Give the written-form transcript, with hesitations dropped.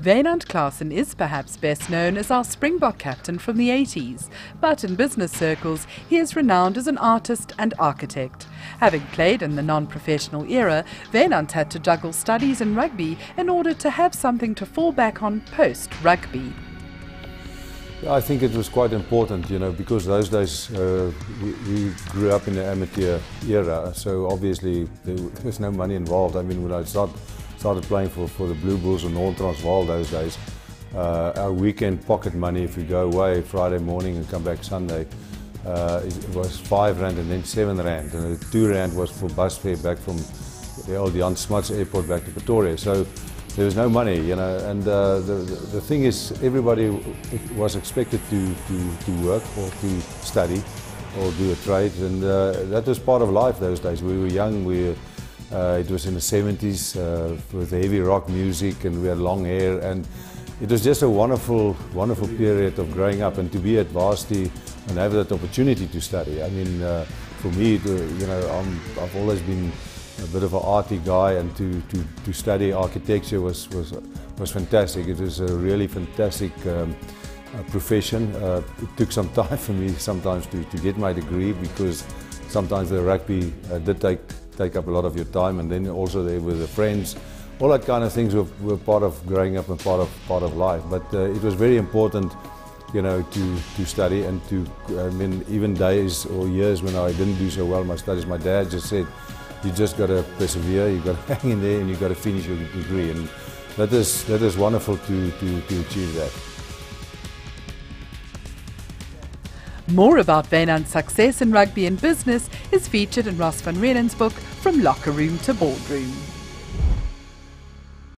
Wynand Claasen is perhaps best known as our Springbok captain from the 80s, but in business circles he is renowned as an artist and architect. Having played in the non-professional era, Wynand had to juggle studies in rugby in order to have something to fall back on post-rugby. Yeah, I think it was quite important, because those days we grew up in the amateur era, so obviously there was no money involved. I mean, when I started playing for the Blue Bulls in North Transvaal those days, our weekend pocket money, if we go away Friday morning and come back Sunday, it was R5 and then R7, and R2 was for bus fare back from the old Jan Smuts Airport back to Pretoria. So there was no money, and the thing is, everybody was expected to work or to study or do a trade, and that was part of life those days. We were young, it was in the 70s with heavy rock music, and we had long hair, and it was just a wonderful period of growing up, and to be at varsity and have that opportunity to study. I mean, for me, I've always been a bit of an arty guy, and to study architecture was fantastic. It was a really fantastic profession. It took some time for me sometimes to get my degree, because sometimes the rugby did take up a lot of your time, and then also there were the friends. All that kind of things were part of growing up and part of life. But it was very important, to study, and I mean, even days or years when I didn't do so well in my studies, my dad just said, you just got to persevere, you got to hang in there, and you got to finish your degree, and that is wonderful to achieve that. More about Wynand's success in rugby and business is featured in Ross van Renen's book From Locker Room to Boardroom.